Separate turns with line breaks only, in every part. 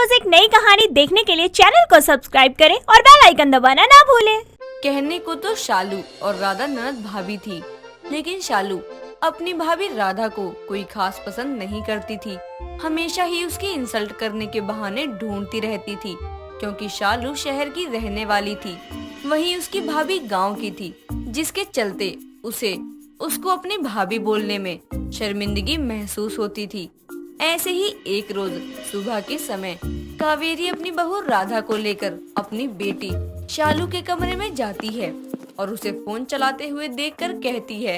रोज एक नई कहानी देखने के लिए चैनल को सब्सक्राइब करें और बेल आइकन दबाना ना भूलें।
कहने को तो शालू और राधा ननद भाभी थी, लेकिन शालू अपनी भाभी राधा को कोई खास पसंद नहीं करती थी। हमेशा ही उसकी इंसल्ट करने के बहाने ढूंढती रहती थी, क्योंकि शालू शहर की रहने वाली थी, वहीं उसकी भाभी गांव की थी, जिसके चलते उसको अपनी भाभी बोलने में शर्मिंदगी महसूस होती थी। ऐसे ही एक रोज सुबह के समय कावेरी अपनी बहू राधा को लेकर अपनी बेटी शालू के कमरे में जाती है और उसे फोन चलाते हुए देखकर कहती है,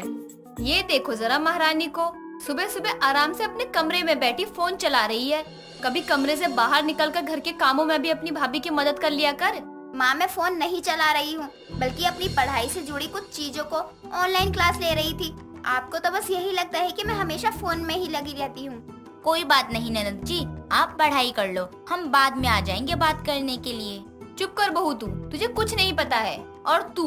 ये देखो जरा महारानी को, सुबह सुबह आराम से अपने कमरे में बैठी फोन चला रही है। कभी कमरे से बाहर निकलकर घर के कामों में भी अपनी भाभी की मदद कर लिया कर।
माँ, मैं फोन नहीं चला रही हूँ, बल्कि अपनी पढ़ाई से जुड़ी कुछ चीजों को ऑनलाइन क्लास ले रही थी। आपको तो बस यही लगता है कि मैं हमेशा फोन में ही लगी रहती हूँ।
कोई बात नहीं ननद जी, आप पढ़ाई कर लो, हम बाद में आ जाएंगे बात करने के लिए।
चुप कर बहू, तुझे कुछ नहीं पता है। और तू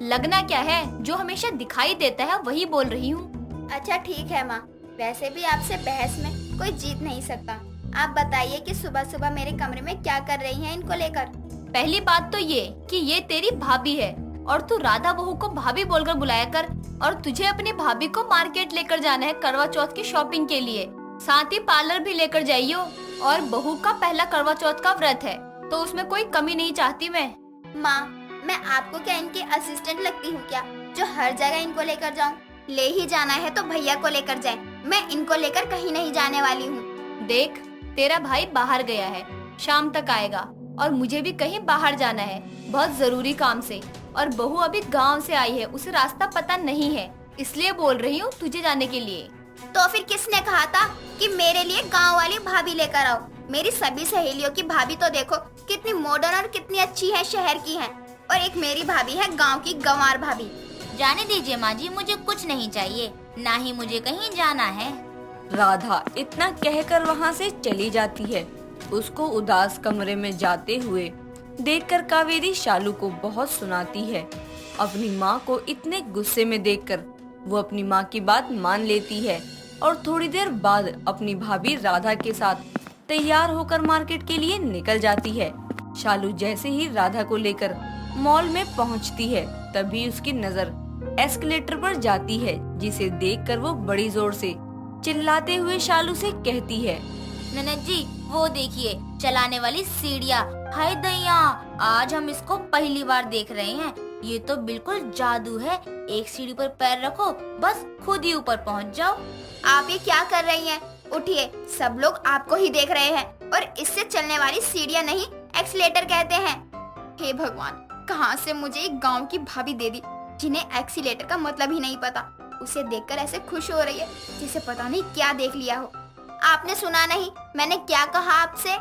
लगना क्या है, जो हमेशा दिखाई देता है वही बोल रही हूँ।
अच्छा ठीक है माँ, वैसे भी आपसे बहस में कोई जीत नहीं सकता। आप बताइए कि सुबह सुबह मेरे कमरे में क्या कर रही हैं इनको लेकर।
पहली बात तो ये कि ये तेरी भाभी है और तू राधा बहू को भाभी बोलकर बुलाया कर। और तुझे अपनी भाभी को मार्केट लेकर जाना है करवा चौथ की शॉपिंग के लिए, साथ ही पार्लर भी लेकर जाइयो। और बहू का पहला करवा चौथ का व्रत है, तो उसमें कोई कमी नहीं चाहती मैं।
माँ, मैं आपको क्या इनके असिस्टेंट लगती हूँ क्या, जो हर जगह इनको लेकर जाऊँ? ले ही जाना है तो भैया को लेकर जाए, मैं इनको लेकर कहीं नहीं जाने वाली हूँ।
देख, तेरा भाई बाहर गया है, शाम तक आएगा और मुझे भी कहीं बाहर जाना है बहुत जरूरी काम से। और बहू अभी गांव से आई है, उसे रास्ता पता नहीं है, इसलिए बोल रही हूँ तुझे जाने के लिए।
तो फिर किसने कहा था कि मेरे लिए गांव वाली भाभी लेकर आओ? मेरी सभी सहेलियों की भाभी तो देखो कितनी मॉडर्न और कितनी अच्छी है, शहर की है, और एक मेरी भाभी है गांव की गंवार भाभी।
जाने दीजिए माँ जी, मुझे कुछ नहीं चाहिए, ना ही मुझे कहीं जाना है।
राधा इतना कहकर वहाँ से चली जाती है। उसको उदास कमरे में जाते हुए देखकर कावेरी शालू को बहुत सुनाती है। अपनी माँ को इतने गुस्से में देखकर वो अपनी माँ की बात मान लेती है और थोड़ी देर बाद अपनी भाभी राधा के साथ तैयार होकर मार्केट के लिए निकल जाती है। शालू जैसे ही राधा को लेकर मॉल में पहुँचती है, तभी उसकी नजर एस्केलेटर पर जाती है, जिसे देखकर वो बड़ी जोर से चिल्लाते हुए शालू से कहती है,
ननद जी वो देखिए चलाने वाली सीढ़ियाँ, हाय दैया, आज हम इसको पहली बार देख रहे हैं। ये तो बिल्कुल जादू है, एक सीढ़ी पर पैर रखो, बस खुद ही ऊपर पहुंच जाओ।
आप ये क्या कर रही हैं? उठिए, सब लोग आपको ही देख रहे हैं। और इससे चलने वाली सीढ़ियाँ नहीं, एक्सीलेटर कहते हैं। हे भगवान, कहाँ से मुझे एक गांव की भाभी दे दी, जिन्हें एक्सीलेटर का मतलब ही नहीं पता। उसे देखकर ऐसे खुश हो रही है जिसे पता नहीं क्या देख लिया हो। आपने सुना नहीं मैंने क्या कहा आपसे?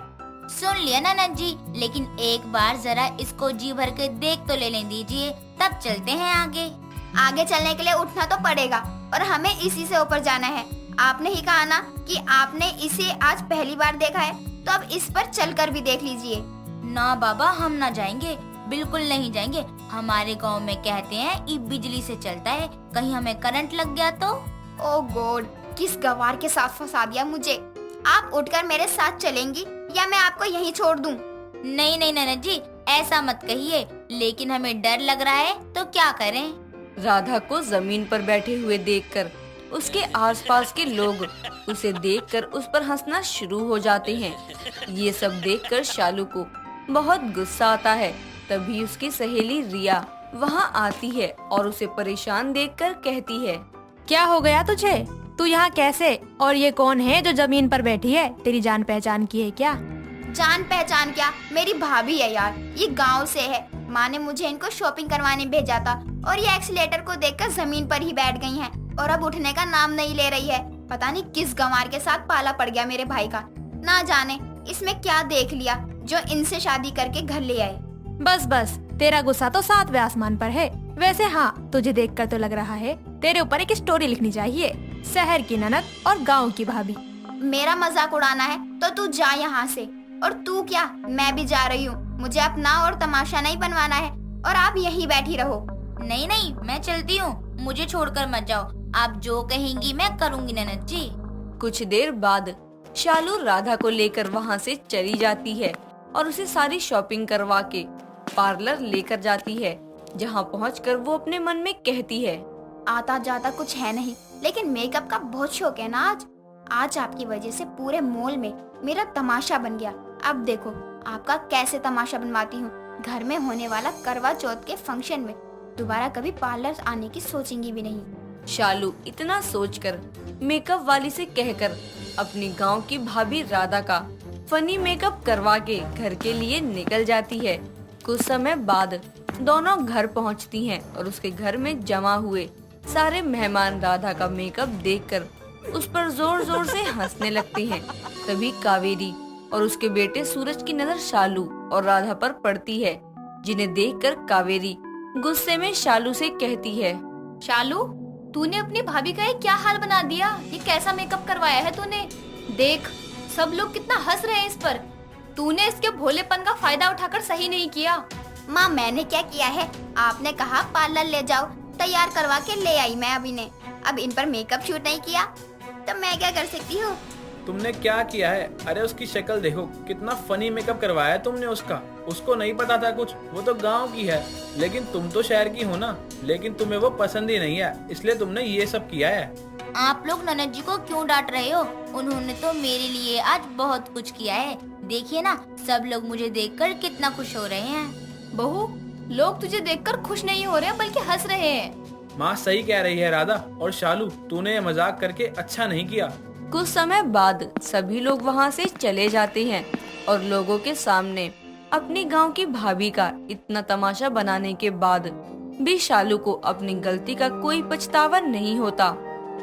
सुन लिया ननद जी, लेकिन एक बार जरा इसको जी भर के देख तो लेने दीजिए, तब चलते हैं आगे।
आगे चलने के लिए उठना तो पड़ेगा, और हमें इसी से ऊपर जाना है। आपने ही कहा ना कि आपने इसे आज पहली बार देखा है, तो अब इस पर चलकर भी देख लीजिए।
ना बाबा, हम ना जाएंगे, बिल्कुल नहीं जाएंगे। हमारे गांव में कहते हैं ये बिजली से चलता है, कहीं हमें करंट लग गया तो।
ओ गॉड, किस गवार के साथ फंसा दिया मुझे। आप उठकर मेरे साथ चलेंगी या मैं आपको यहीं छोड़ दूं?
नहीं नहीं ननद जी, ऐसा मत कहिए, लेकिन हमें डर लग रहा है तो क्या करें।
राधा को जमीन पर बैठे हुए देखकर उसके आसपास के लोग उसे देखकर उस पर हंसना शुरू हो जाते हैं। ये सब देखकर शालू को बहुत गुस्सा आता है। तभी उसकी सहेली रिया वहाँ आती है और उसे परेशान देखकर कहती है,
क्या हो गया तुझे? तू यहाँ कैसे? और ये कौन है जो जमीन पर बैठी है? तेरी जान पहचान की है क्या?
जान पहचान क्या, मेरी भाभी है यार, ये गांव से है। माँ ने मुझे इनको शॉपिंग करवाने भेजा था, और ये एक्सीलेटर को देखकर जमीन पर ही बैठ गई हैं, और अब उठने का नाम नहीं ले रही है। पता नहीं किस गंवार के साथ पाला पड़ गया मेरे भाई का। ना जाने इसमें क्या देख लिया जो इनसे शादी करके घर ले आए।
बस बस, तेरा गुस्सा तो 7वें आसमान पर है। वैसे हाँ, तुझे देखकर तो लग रहा है तेरे ऊपर एक स्टोरी लिखनी चाहिए, शहर की ननद और गांव की भाभी।
मेरा मजाक उड़ाना है तो तू जा यहाँ से। और तू क्या, मैं भी जा रही हूँ। मुझे अपना और तमाशा नहीं बनवाना है, और आप यहीं बैठी रहो।
नहीं नहीं, मैं चलती हूँ, मुझे छोड़कर मत जाओ, आप जो कहेंगी मैं करूँगी ननद जी।
कुछ देर बाद शालू राधा को लेकर वहाँ से चली जाती है और उसे सारी शॉपिंग करवा के पार्लर लेकर जाती है, जहाँ पहुंचकर वो अपने मन में कहती है,
आता जाता कुछ है नहीं, लेकिन मेकअप का बहुत शौक है ना। आज आपकी वजह से पूरे मॉल में मेरा तमाशा बन गया। अब देखो आपका कैसे तमाशा बनवाती हूँ। घर में होने वाला करवा चौथ के फंक्शन में दोबारा कभी पार्लर आने की सोचेंगी भी नहीं।
शालू इतना सोचकर मेकअप वाली से कहकर अपनी गांव की भाभी राधा का फनी मेकअप करवा के घर के लिए निकल जाती है। कुछ समय बाद दोनों घर पहुंचती हैं और उसके घर में जमा हुए सारे मेहमान राधा का मेकअप देखकर उस पर जोर जोर से हंसने लगते हैं। तभी कावेरी और उसके बेटे सूरज की नजर शालू और राधा पर पड़ती है, जिन्हें देखकर कावेरी गुस्से में शालू से कहती है,
शालू, तूने अपनी भाभी का ये क्या हाल बना दिया? ये कैसा मेकअप करवाया है तूने? देख, सब लोग कितना हंस रहे हैं इस पर। तूने इसके भोलेपन का फायदा उठाकर सही नहीं किया।
माँ मैंने क्या किया है? आपने कहा पार्लर ले जाओ, तैयार करवा के ले आई मैं अभी ने। अब इन पर मेकअप शूट नहीं किया तो मैं क्या कर सकती हूँ?
तुमने क्या किया है? अरे उसकी शक्ल देखो, कितना फनी मेकअप करवाया है तुमने उसका। उसको नहीं पता था कुछ, वो तो गांव की है, लेकिन तुम तो शहर की हो ना। लेकिन तुम्हें वो पसंद ही नहीं है, इसलिए तुमने ये सब किया है।
आप लोग ननद जी को क्यों डांट रहे हो? उन्होंने तो मेरे लिए आज बहुत कुछ किया है। देखिए ना, सब लोग मुझे देखकर कितना खुश हो रहे हैं।
बहू, लोग तुझे देखकर खुश नहीं हो रहे हैं बल्कि हंस रहे हैं।
माँ सही कह रही है राधा और शालू, तूने ये मजाक करके अच्छा नहीं किया।
कुछ समय बाद सभी लोग वहाँ से चले जाते हैं और लोगों के सामने अपनी गांव की भाभी का इतना तमाशा बनाने के बाद भी शालू को अपनी गलती का कोई पछतावा नहीं होता,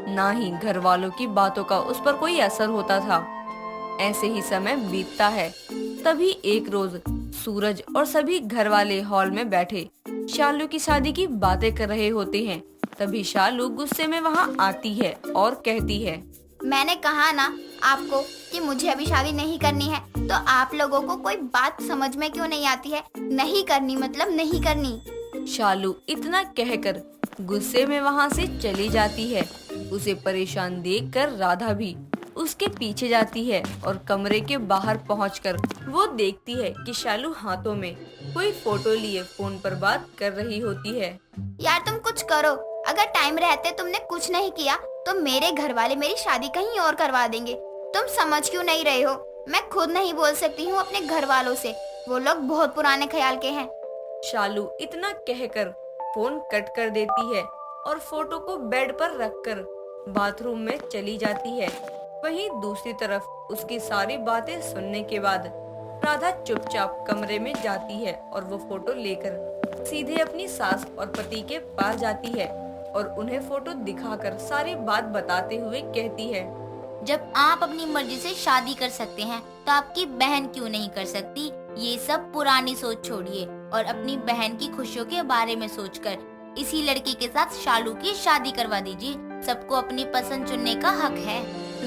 ना ही घर वालों की बातों का उस पर कोई असर होता था। ऐसे ही समय बीतता है। तभी एक रोज सूरज और सभी घर वाले हॉल में बैठे शालू की शादी की बातें कर रहे होते हैं। तभी शालू गुस्से में वहाँ आती है और कहती है,
मैंने कहा ना आपको कि मुझे अभी शादी नहीं करनी है, तो आप लोगों को कोई बात समझ में क्यों नहीं आती है? नहीं करनी मतलब नहीं करनी।
शालू इतना कहकर गुस्से में वहाँ से चली जाती है। उसे परेशान देखकर राधा भी उसके पीछे जाती है और कमरे के बाहर पहुंचकर वो देखती है कि शालू हाथों में कोई फोटो लिए फोन पर बात कर रही होती है।
यार तुम कुछ करो, अगर टाइम रहते तुमने कुछ नहीं किया तो मेरे घर वाले मेरी शादी कहीं और करवा देंगे। तुम समझ क्यों नहीं रहे हो? मैं खुद नहीं बोल सकती हूँ अपने घर वालों से, वो लोग बहुत पुराने ख्याल के हैं।
शालू इतना कहकर फोन कट कर देती है और फोटो को बेड पर रखकर बाथरूम में चली जाती है। वहीं दूसरी तरफ उसकी सारी बातें सुनने के बाद राधा चुपचाप कमरे में जाती है और वो फोटो लेकर सीधे अपनी सास और पति के पास जाती है और उन्हें फोटो दिखाकर सारी बात बताते हुए कहती है,
जब आप अपनी मर्जी से शादी कर सकते हैं तो आपकी बहन क्यों नहीं कर सकती? ये सब पुरानी सोच छोड़िए और अपनी बहन की खुशियों के बारे में सोचकर इसी लड़की के साथ शालू की शादी करवा दीजिए। सबको अपनी पसंद चुनने का हक है।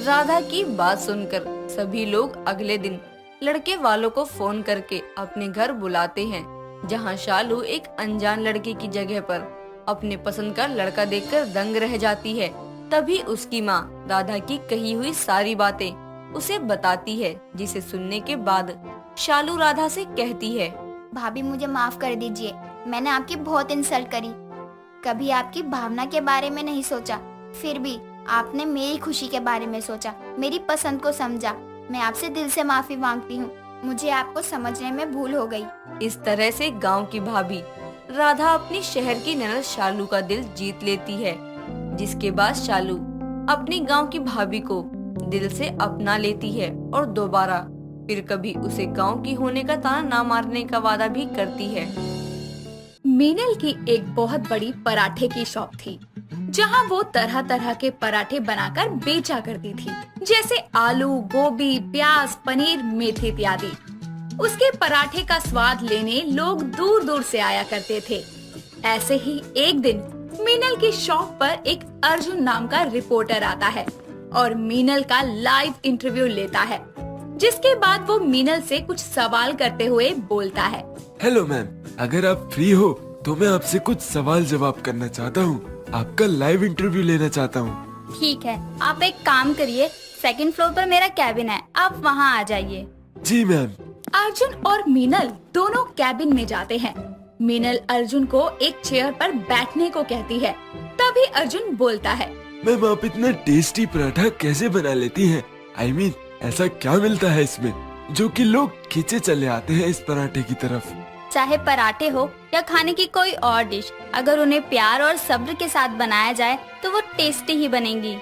राधा की बात सुनकर सभी लोग अगले दिन लड़के वालों को फोन करके अपने घर बुलाते हैं, जहां शालू एक अनजान लड़के की जगह पर अपने पसंद का लड़का देखकर दंग रह जाती है। तभी उसकी माँ राधा की कही हुई सारी बातें उसे बताती है, जिसे सुनने के बाद शालू राधा से कहती है,
भाभी मुझे माफ कर दीजिए, मैंने आपकी बहुत इंसल्ट करी। कभी आपकी भावना के बारे में नहीं सोचा, फिर भी आपने मेरी खुशी के बारे में सोचा, मेरी पसंद को समझा। मैं आपसे दिल से माफी मांगती हूँ, मुझे आपको समझने में भूल हो गई।
इस तरह से गांव की भाभी राधा अपनी शहर की ननद शालू का दिल जीत लेती है, जिसके बाद शालू अपनी गांव की भाभी को दिल से अपना लेती है और दोबारा फिर कभी उसे गांव की होने का ताना ना मारने का वादा भी करती है।
मीनल की एक बहुत बड़ी पराठे की शॉप थी, जहां वो तरह तरह के पराठे बनाकर बेचा करती थी, जैसे आलू, गोभी, प्याज, पनीर, मेथी इत्यादि। उसके पराठे का स्वाद लेने लोग दूर दूर से आया करते थे। ऐसे ही एक दिन मीनल की शॉप पर एक अर्जुन नाम का रिपोर्टर आता है और मीनल का लाइव इंटरव्यू लेता है, जिसके बाद वो मीनल से कुछ सवाल करते हुए बोलता है,
हेलो मैम, अगर आप फ्री हो तो मैं आपसे कुछ सवाल जवाब करना चाहता हूँ। आपका लाइव इंटरव्यू लेना चाहता हूँ।
ठीक है, आप एक काम करिए,
सेकंड फ्लोर पर मेरा कैबिन है, आप वहाँ आ जाइए।
जी मैम।
अर्जुन और मीनल दोनों कैबिन में जाते हैं। मीनल अर्जुन को एक चेयर पर बैठने को कहती है। तभी अर्जुन बोलता है,
मैम आप इतना टेस्टी पराठा कैसे बना लेती हैं? I mean, ऐसा क्या मिलता है इसमें जो कि लोग खींचे चले आते हैं इस पराठे की तरफ?
चाहे पराठे हो या खाने की कोई और डिश, अगर उन्हें प्यार और सब्र के साथ बनाया जाए तो वो टेस्टी ही बनेंगी।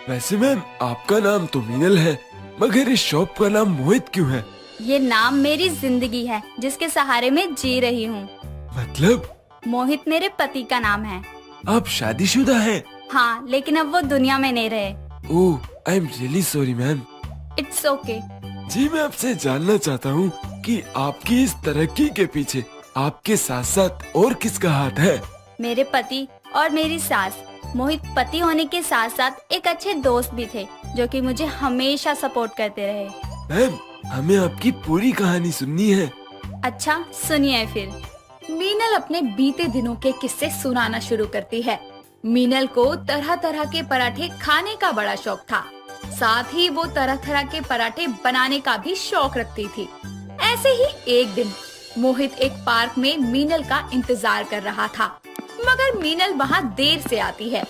वैसे मैम आपका नाम तो मीनल है, मगर इस शॉप का नाम मोहित क्यों है?
ये नाम मेरी जिंदगी है जिसके सहारे में जी रही हूँ।
मतलब
मोहित मेरे पति का नाम है।
आप शादीशुदा हैं?
हाँ, लेकिन अब वो दुनिया में नहीं रहे।
Oh, I am really sorry ma'am.
It's okay.
जी मैं आपसे जानना चाहता हूँ कि आपकी इस तरक्की के पीछे आपके साथ साथ और किसका हाथ है?
मेरे पति और मेरी सास। मोहित पति होने के साथ साथ एक अच्छे दोस्त भी थे जो कि मुझे हमेशा सपोर्ट करते रहे।
मैम हमें आपकी पूरी कहानी सुननी है।
अच्छा सुनिए फिर।
मीनल अपने बीते दिनों के किस्से सुनाना शुरू करती है। मीनल को तरह तरह के पराठे खाने का बड़ा शौक था। साथ ही वो तरह तरह के पराठे बनाने का भी शौक रखती थी। ऐसे ही एक दिन मोहित एक पार्क में मीनल का इंतजार कर रहा था, मगर मीनल वहाँ देर से आती है,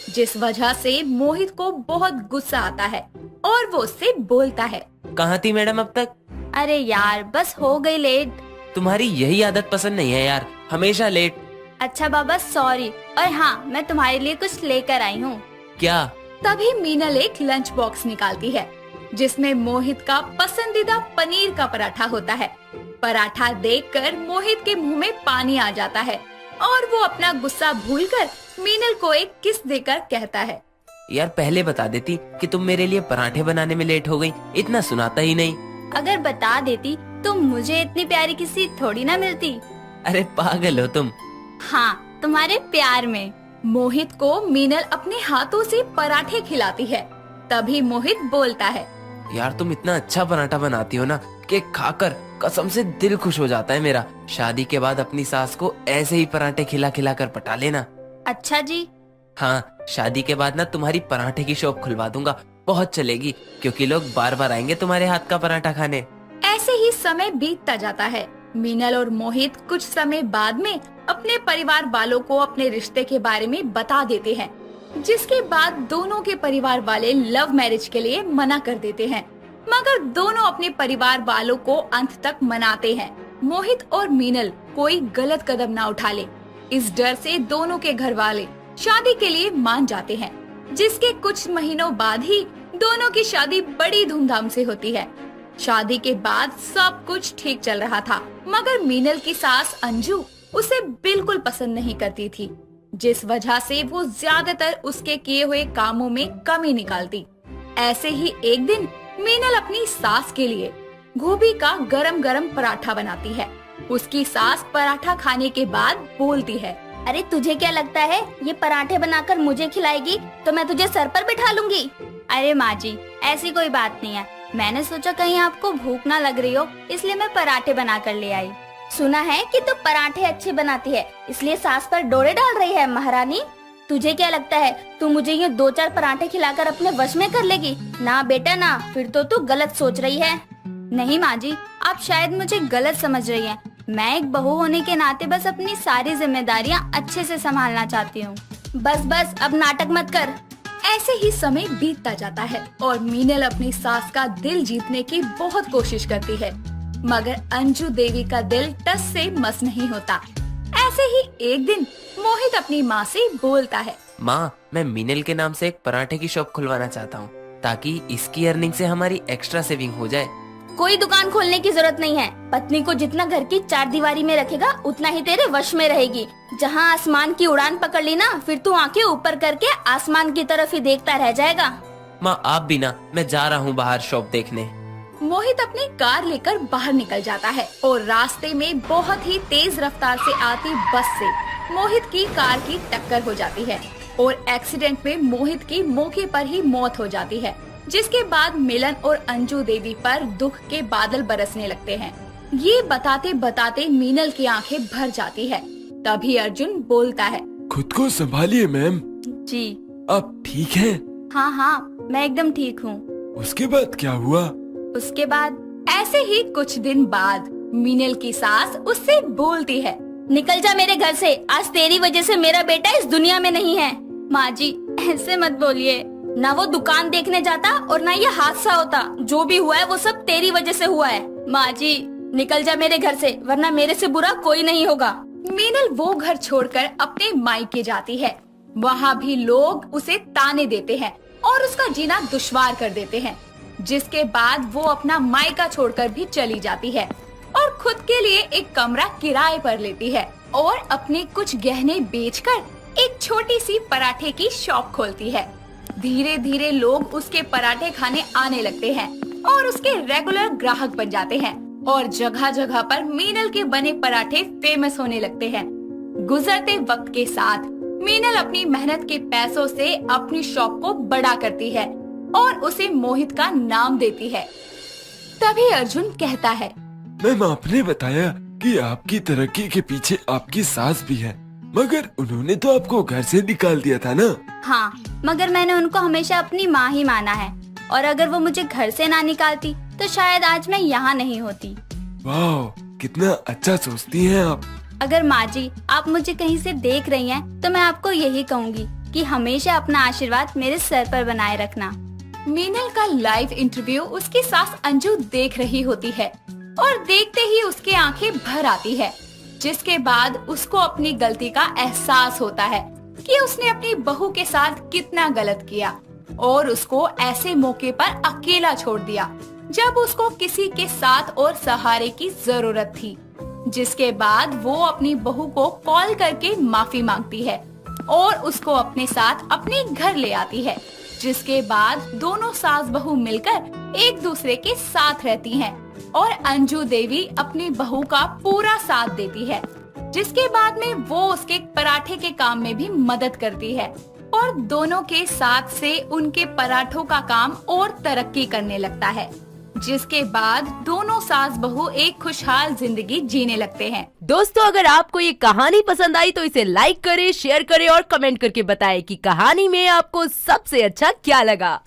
जिस वजह से मोहित को बहुत गुस्सा आता है और वो उससे बोलता है,
कहाँ थी मैडम अब तक?
अरे यार बस हो गई लेट।
तुम्हारी यही आदत पसंद नहीं है यार, हमेशा लेट।
अच्छा बाबा सॉरी, और हाँ मैं तुम्हारे लिए कुछ लेकर आई हूँ।
क्या?
तभी मीनल एक लंच बॉक्स निकालती है जिसमें मोहित का पसंदीदा पनीर का पराठा होता है। पराठा देखकर मोहित के मुंह में पानी आ जाता है और वो अपना गुस्सा भूलकर मीनल को एक किस देकर कहता है,
यार पहले बता देती कि तुम मेरे लिए पराठे बनाने में लेट हो गई, इतना सुनाता ही नहीं।
अगर बता देती तो मुझे इतनी प्यारी किसी थोड़ी ना मिलती।
अरे पागल हो तुम।
हाँ तुम्हारे प्यार में।
मोहित को मीनल अपने हाथों से पराठे खिलाती है। तभी मोहित बोलता है,
यार तुम इतना अच्छा पराठा बनाती हो ना कि खाकर कसम से दिल खुश हो जाता है मेरा। शादी के बाद अपनी सास को ऐसे ही पराठे खिला खिला कर पटा लेना।
अच्छा जी।
हाँ, शादी के बाद ना तुम्हारी पराठे की शॉप खुलवा दूंगा, बहुत चलेगी क्योंकि लोग बार बार आएंगे तुम्हारे हाथ का पराठा खाने।
ऐसे ही समय बीतता जाता है। मीनल और मोहित कुछ समय बाद में अपने परिवार वालों को अपने रिश्ते के बारे में बता देते हैं, जिसके बाद दोनों के परिवार वाले लव मैरिज के लिए मना कर देते हैं, मगर दोनों अपने परिवार वालों को अंत तक मनाते हैं। मोहित और मीनल कोई गलत कदम ना उठा ले, इस डर से दोनों के घर वाले शादी के लिए मान जाते हैं, जिसके कुछ महीनों बाद ही दोनों की शादी बड़ी धूमधाम से होती है। शादी के बाद सब कुछ ठीक चल रहा था, मगर मीनल की सास अंजू उसे बिल्कुल पसंद नहीं करती थी, जिस वजह से वो ज्यादातर उसके किए हुए कामों में कमी निकालती। ऐसे ही एक दिन मीनल अपनी सास के लिए गोभी का गरम गरम पराठा बनाती है। उसकी सास पराठा खाने के बाद बोलती है,
अरे तुझे क्या लगता है ये पराठे बनाकर मुझे खिलाएगी तो मैं तुझे सर पर बिठा लूंगी? अरे माँ जी ऐसी कोई बात नहीं है, मैंने सोचा कहीं आपको भूख ना लग रही हो इसलिए मैं पराठे बना कर ले आई। सुना है कि तू पराठे अच्छे बनाती है इसलिए सास पर डोरे डाल रही है महारानी। तुझे क्या लगता है तू मुझे ये 2-4 पराठे खिलाकर अपने वश में कर लेगी? ना बेटा ना, फिर तो तू गलत सोच रही है। नहीं माँ जी, आप शायद मुझे गलत समझ रही हैं। मैं एक बहू होने के नाते बस अपनी सारी जिम्मेदारियाँ अच्छे से संभालना चाहती हूँ। बस बस अब नाटक मत कर।
ऐसे ही समय बीतता जाता है और मीनल अपनी सास का दिल जीतने की बहुत कोशिश करती है, मगर अंजू देवी का दिल टस से मस नहीं होता। ऐसे ही एक दिन मोहित अपनी माँ से बोलता है,
माँ मैं मीनल के नाम से एक पराठे की शॉप खुलवाना चाहता हूँ ताकि इसकी अर्निंग से हमारी एक्स्ट्रा सेविंग हो जाए।
कोई दुकान खोलने की जरूरत नहीं है। पत्नी को जितना घर की 4 दीवारी में रखेगा उतना ही तेरे वश में रहेगी। जहाँ आसमान की उड़ान पकड़ ली ना, फिर तू आंखें ऊपर करके आसमान की तरफ ही देखता रह जाएगा।
माँ आप भी ना, मैं जा रहा हूँ बाहर शॉप देखने।
मोहित अपनी कार लेकर बाहर निकल जाता है और रास्ते में बहुत ही तेज रफ्तार से आती बस से मोहित की कार की टक्कर हो जाती है और एक्सीडेंट में मोहित की मौके पर ही मौत हो जाती है, जिसके बाद मिलन और अंजू देवी पर दुख के बादल बरसने लगते हैं। ये बताते बताते मीनल की आंखें भर जाती है। तभी अर्जुन बोलता है,
खुद को संभालिए मैम।
जी
आप ठीक हैं?
हाँ हाँ मैं एकदम ठीक हूँ।
उसके बाद क्या हुआ?
उसके बाद ऐसे ही कुछ दिन बाद मीनल की सास उससे बोलती है,
निकल जा मेरे घर से, आज तेरी वजह से मेरा बेटा इस दुनिया में नहीं है। माँ जी ऐसे मत बोलिए, ना वो दुकान देखने जाता और ना ये हादसा होता। जो भी हुआ है वो सब तेरी वजह से हुआ है। माँ जी निकल जा मेरे घर से, वरना मेरे से बुरा कोई नहीं होगा।
मीनल वो घर छोड़कर अपने मायके जाती है। वहाँ भी लोग उसे ताने देते हैं और उसका जीना दुश्वार कर देते हैं, जिसके बाद वो अपना मायका छोड़कर भी चली जाती है और खुद के लिए एक कमरा किराए पर लेती है और अपने कुछ गहने बेचकर एक छोटी सी पराठे की शॉप खोलती है। धीरे धीरे लोग उसके पराठे खाने आने लगते हैं और उसके रेगुलर ग्राहक बन जाते हैं और जगह जगह पर मीनल के बने पराठे फेमस होने लगते हैं। गुजरते वक्त के साथ मीनल अपनी मेहनत के पैसों से अपनी शॉप को बड़ा करती है और उसे मोहित का नाम देती है। तभी अर्जुन कहता है,
मैम आपने बताया कि आपकी तरक्की के पीछे आपकी सास भी है, मगर उन्होंने तो आपको घर से निकाल दिया था ना?
हाँ, मगर मैंने उनको हमेशा अपनी माँ ही माना है और अगर वो मुझे घर से ना निकालती तो शायद आज मैं यहाँ नहीं होती।
वाह, कितना अच्छा सोचती हैं आप।
अगर माँ जी आप मुझे कहीं से देख रही हैं तो मैं आपको यही कहूँगी कि हमेशा अपना आशीर्वाद मेरे सर पर बनाए रखना।
मीनल का लाइव इंटरव्यू उसकी सास अंजू देख रही होती है और देखते ही उसके आंखें भर आती है, जिसके बाद उसको अपनी गलती का एहसास होता है कि उसने अपनी बहू के साथ कितना गलत किया और उसको ऐसे मौके पर अकेला छोड़ दिया जब उसको किसी के साथ और सहारे की जरूरत थी। जिसके बाद वो अपनी बहू को कॉल करके माफी मांगती है और उसको अपने साथ अपने घर ले आती है, जिसके बाद दोनों सास बहू मिलकर एक दूसरे के साथ रहती हैं और अंजू देवी अपनी बहू का पूरा साथ देती है, जिसके बाद में वो उसके पराठे के काम में भी मदद करती है और दोनों के साथ से उनके पराठों का काम और तरक्की करने लगता है, जिसके बाद दोनों सास बहू एक खुशहाल जिंदगी जीने लगते हैं।
दोस्तों अगर आपको ये कहानी पसंद आई तो इसे लाइक करें, शेयर करें और कमेंट करके बताएं कि कहानी में आपको सबसे अच्छा क्या लगा।